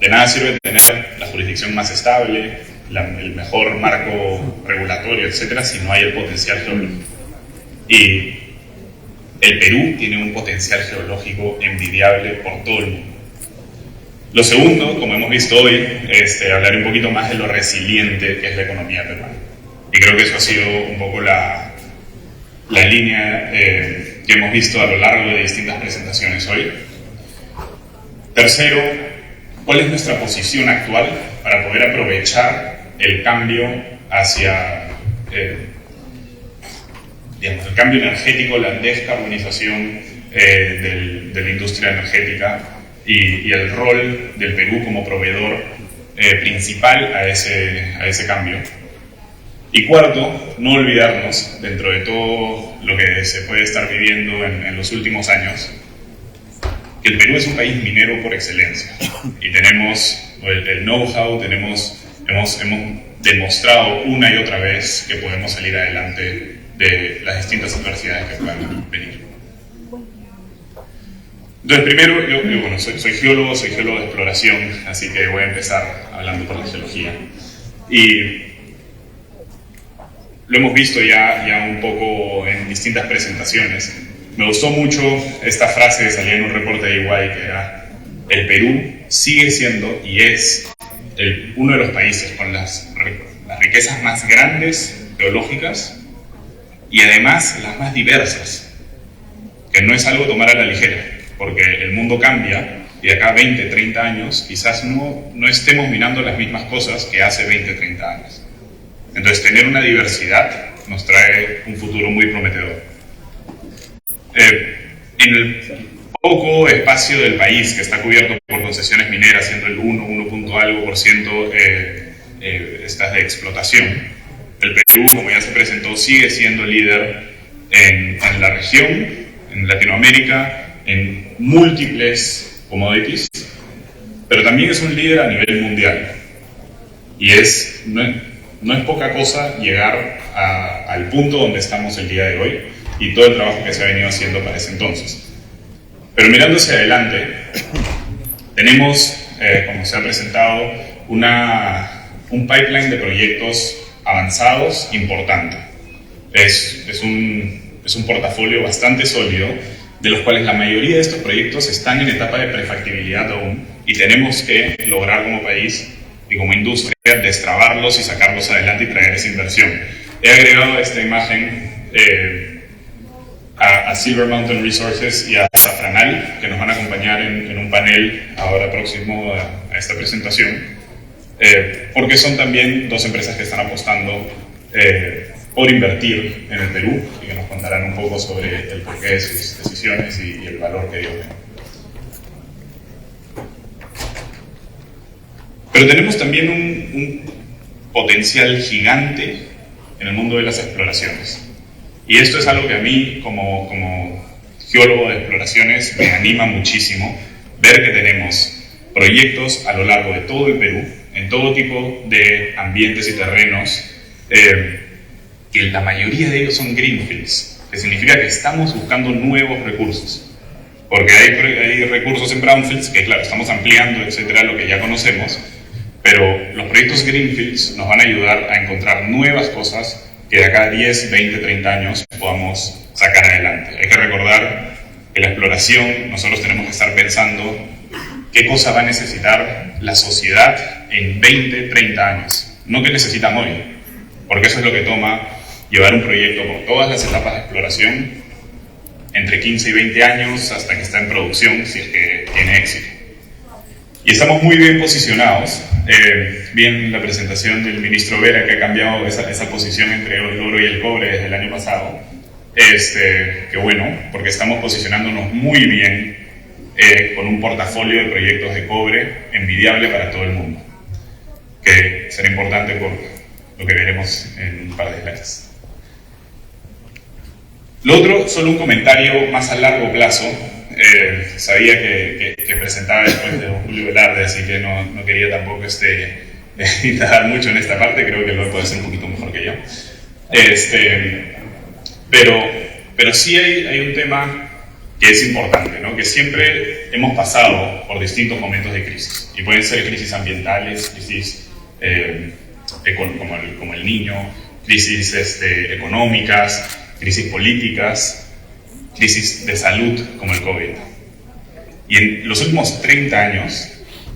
De nada sirve tener la jurisdicción más estable, el mejor marco regulatorio, etcétera, si no hay el potencial geológico. Y el Perú tiene un potencial geológico envidiable por todo el mundo. Lo segundo, como hemos visto hoy, hablar un poquito más de lo resiliente que es la economía peruana. Y creo que eso ha sido un poco la línea que hemos visto a lo largo de distintas presentaciones hoy. Tercero, ¿cuál es nuestra posición actual para poder aprovechar el cambio hacia el cambio energético, la descarbonización de la industria energética y el rol del Perú como proveedor principal a ese cambio? Y cuarto, no olvidarnos, dentro de todo lo que se puede estar viviendo en los últimos años, que el Perú es un país minero por excelencia y tenemos el know-how, hemos demostrado una y otra vez que podemos salir adelante de las distintas adversidades que puedan venir. Entonces, primero, yo soy geólogo de exploración, así que voy a empezar hablando por la geología. Y lo hemos visto ya un poco en distintas presentaciones. Me gustó mucho esta frase que salía en un reporte de EY, que era: el Perú sigue siendo y es uno de los países con las riquezas más grandes geológicas y además las más diversas, que no es algo a tomar a la ligera, porque el mundo cambia y de acá a 20, 30 años quizás no estemos mirando las mismas cosas que hace 20, 30 años. Entonces, tener una diversidad nos trae un futuro muy prometedor. En el poco espacio del país que está cubierto por concesiones mineras, siendo el 1 algo por ciento estas de explotación, el Perú, como ya se presentó, sigue siendo líder en la región, en Latinoamérica, en múltiples commodities, pero también es un líder a nivel mundial. Y no es poca cosa llegar al punto donde estamos el día de hoy y todo el trabajo que se ha venido haciendo para ese entonces. Pero mirando hacia adelante, tenemos, como se ha presentado, un pipeline de proyectos avanzados importante. Es un portafolio bastante sólido, de los cuales la mayoría de estos proyectos están en etapa de prefactibilidad aún, y tenemos que lograr como país y como industria destrabarlos y sacarlos adelante y traer esa inversión. He agregado a esta imagen a Silver Mountain Resources y a Safranal, que nos van a acompañar en un panel ahora próximo a esta presentación, porque son también dos empresas que están apostando por invertir en el Perú y que nos contarán un poco sobre el porqué de sus decisiones y el valor que ellos ven. Pero tenemos también un potencial gigante en el mundo de las exploraciones. Y esto es algo que a mí, como geólogo de exploraciones, me anima muchísimo ver que tenemos proyectos a lo largo de todo el Perú, en todo tipo de ambientes y terrenos, que la mayoría de ellos son greenfields, que significa que estamos buscando nuevos recursos. Porque hay recursos en brownfields que, claro, estamos ampliando, etcétera, lo que ya conocemos, pero los proyectos greenfields nos van a ayudar a encontrar nuevas cosas que de acá a 10, 20, 30 años podamos sacar adelante. Hay que recordar que la exploración, nosotros tenemos que estar pensando qué cosa va a necesitar la sociedad en 20, 30 años, no qué necesitan hoy, porque eso es lo que toma llevar un proyecto por todas las etapas de exploración, entre 15 y 20 años hasta que está en producción, si es que tiene éxito. Y estamos muy bien posicionados. Bien la presentación del ministro Vera, que ha cambiado esa posición entre el oro y el cobre desde el año pasado. Que bueno, porque estamos posicionándonos muy bien con un portafolio de proyectos de cobre envidiable para todo el mundo, que será importante por lo que veremos en un par de slides. Lo otro, solo un comentario más a largo plazo. Sabía que presentaba después de don Julio Velarde, así que no quería tampoco indagar mucho en esta parte. Creo que lo puede hacer un poquito mejor que yo. Pero sí hay un tema que es importante, ¿no? Que siempre hemos pasado por distintos momentos de crisis, y pueden ser crisis ambientales, crisis como el Niño, crisis económicas, crisis políticas, crisis de salud como el COVID. Y en los últimos 30 años,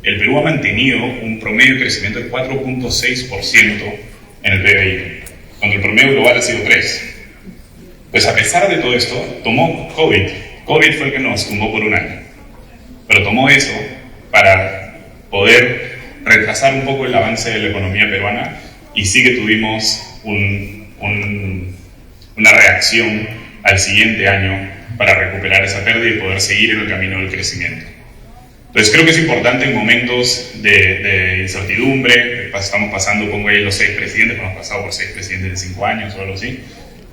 el Perú ha mantenido un promedio de crecimiento de 4.6% en el PBI, cuando el promedio global ha sido 3%. Pues a pesar de todo esto, tomó COVID. COVID fue el que nos tumbó por un año. Pero tomó eso para poder retrasar un poco el avance de la economía peruana, y sí que tuvimos una reacción al siguiente año para recuperar esa pérdida y poder seguir en el camino del crecimiento. Entonces creo que es importante en momentos de incertidumbre, estamos pasando, pongo ahí los 6 presidentes, hemos pasado por 6 presidentes en 5 años o algo así,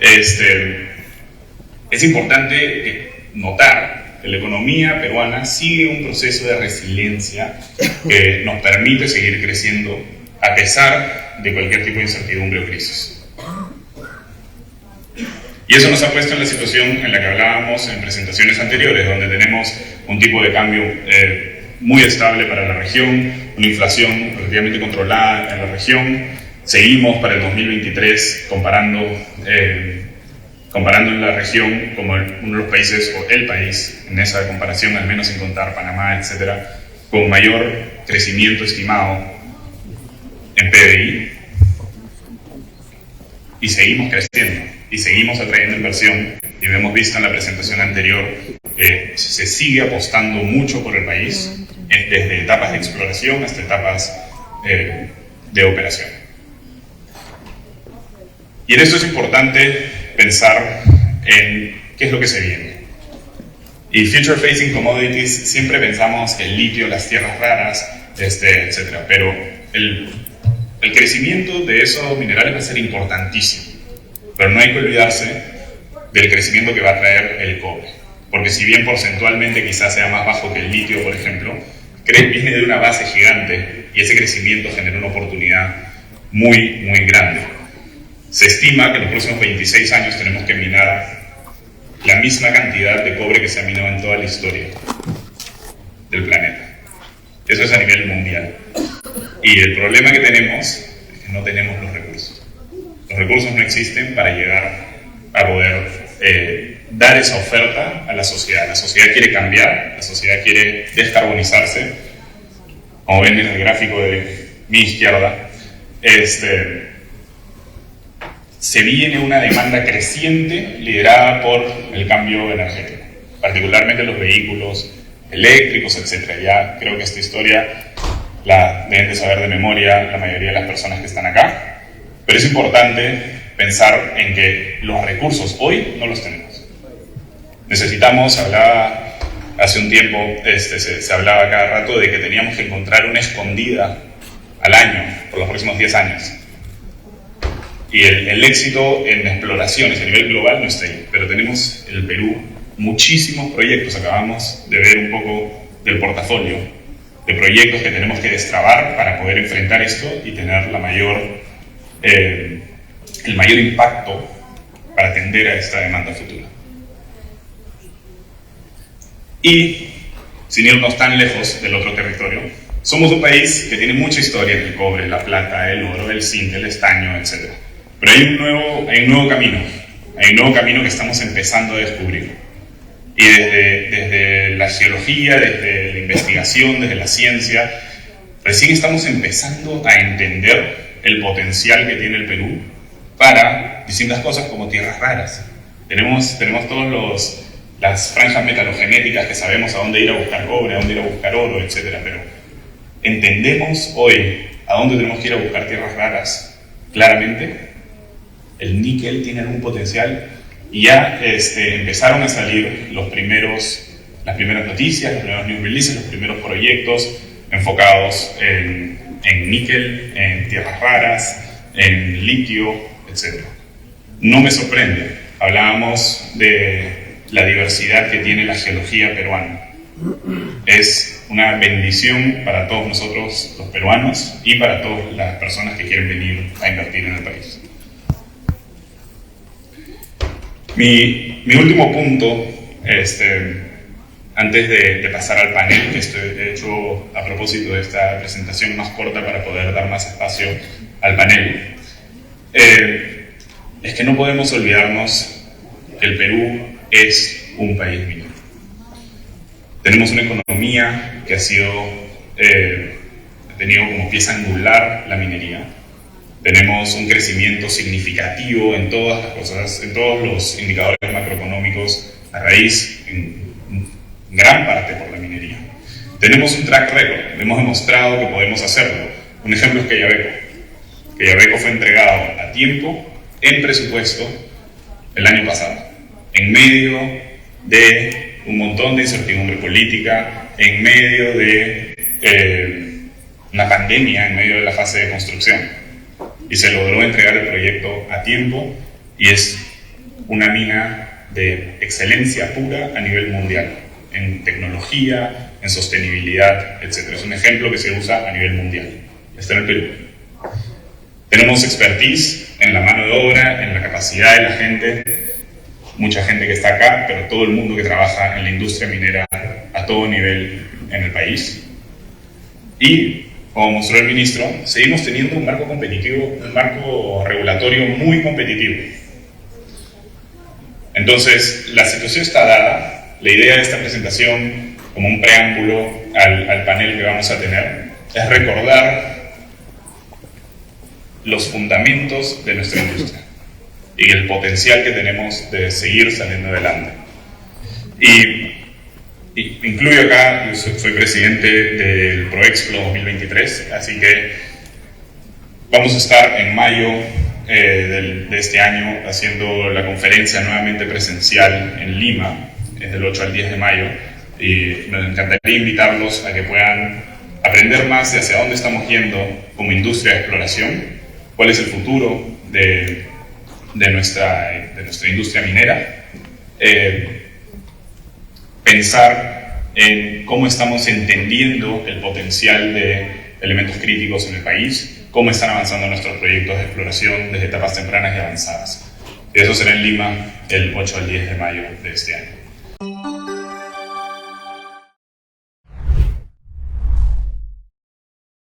es importante notar que la economía peruana sigue un proceso de resiliencia que nos permite seguir creciendo a pesar de cualquier tipo de incertidumbre o crisis. Y eso nos ha puesto en la situación en la que hablábamos en presentaciones anteriores, donde tenemos un tipo de cambio muy estable para la región, una inflación relativamente controlada en la región. Seguimos para el 2023 comparando en la región como uno de los países, o el país, en esa comparación, al menos sin contar Panamá, etcétera, con mayor crecimiento estimado en PBI. Y seguimos creciendo, y seguimos atrayendo inversión, y hemos visto en la presentación anterior que se sigue apostando mucho por el país, desde etapas de exploración hasta etapas de operación. Y en esto es importante pensar en qué es lo que se viene. Y Future Facing Commodities, siempre pensamos el litio, las tierras raras, etcétera, pero el crecimiento de esos minerales va a ser importantísimo, pero no hay que olvidarse del crecimiento que va a traer el cobre, porque si bien porcentualmente quizás sea más bajo que el litio, por ejemplo, viene de una base gigante, y ese crecimiento genera una oportunidad muy, muy grande. Se estima que en los próximos 26 años tenemos que minar la misma cantidad de cobre que se ha minado en toda la historia del planeta. Eso es a nivel mundial. Y el problema que tenemos es que no tenemos los recursos. Los recursos no existen para llegar a poder dar esa oferta a la sociedad. La sociedad quiere cambiar, la sociedad quiere descarbonizarse. Como ven en el gráfico de mi izquierda, se viene una demanda creciente liderada por el cambio energético, particularmente los vehículos eléctricos, etc. Ya creo que esta historia la deben de saber de memoria la mayoría de las personas que están acá, pero es importante pensar en que los recursos hoy no los tenemos. Necesitamos, hablaba hace un tiempo, se hablaba cada rato de que teníamos que encontrar una escondida al año por los próximos 10 años. Y el éxito en exploraciones a nivel global no está ahí, pero tenemos en el Perú muchísimos proyectos. Acabamos de ver un poco del portafolio de proyectos que tenemos que destrabar para poder enfrentar esto y tener el mayor impacto para atender a esta demanda futura. Y, sin irnos tan lejos del otro territorio, somos un país que tiene mucha historia en el cobre, la plata, el oro, el zinc, el estaño, etc. Pero hay un nuevo camino que estamos empezando a descubrir. Y desde la geología, desde la investigación, desde la ciencia, recién estamos empezando a entender el potencial que tiene el Perú para distintas cosas como tierras raras. Tenemos todas las franjas metalogenéticas que sabemos a dónde ir a buscar cobre, a dónde ir a buscar oro, etc. Pero ¿entendemos hoy a dónde tenemos que ir a buscar tierras raras? Claramente, el níquel tiene algún potencial. Y ya empezaron a salir las primeras noticias, los primeros news releases, los primeros proyectos enfocados en níquel, en tierras raras, en litio, etc. No me sorprende. Hablábamos de la diversidad que tiene la geología peruana. Es una bendición para todos nosotros los peruanos y para todas las personas que quieren venir a invertir en el país. Mi último punto Antes de pasar al panel, que he hecho a propósito de esta presentación más corta para poder dar más espacio al panel, es que no podemos olvidarnos que el Perú es un país minero. Tenemos una economía que ha tenido como pieza angular la minería. Tenemos un crecimiento significativo en todas las cosas, en todos los indicadores macroeconómicos, a raíz, en gran parte, por la minería. Tenemos un track record, hemos demostrado que podemos hacerlo. Un ejemplo es Quellaveco. Quellaveco fue entregado a tiempo, en presupuesto, el año pasado, en medio de un montón de incertidumbre política, en medio de una pandemia, en medio de la fase de construcción. Y se logró entregar el proyecto a tiempo y es una mina de excelencia pura a nivel mundial, en tecnología, en sostenibilidad, etc. Es un ejemplo que se usa a nivel mundial. Está en el Perú. Tenemos expertise en la mano de obra, en la capacidad de la gente, mucha gente que está acá, pero todo el mundo que trabaja en la industria minera a todo nivel en el país. Y, como mostró el ministro, seguimos teniendo un marco competitivo, un marco regulatorio muy competitivo. Entonces, la situación está dada. La idea de esta presentación, como un preámbulo al panel que vamos a tener, es recordar los fundamentos de nuestra industria y el potencial que tenemos de seguir saliendo adelante. Y incluyo acá, yo soy presidente del ProExplo 2023, así que vamos a estar en mayo de este año haciendo la conferencia nuevamente presencial en Lima, es del 8 al 10 de mayo, y nos encantaría invitarlos a que puedan aprender más de hacia dónde estamos yendo como industria de exploración, cuál es el futuro de nuestra industria minera, pensar en cómo estamos entendiendo el potencial de elementos críticos en el país, cómo están avanzando nuestros proyectos de exploración desde etapas tempranas y avanzadas. Y eso será en Lima el 8 al 10 de mayo de este año.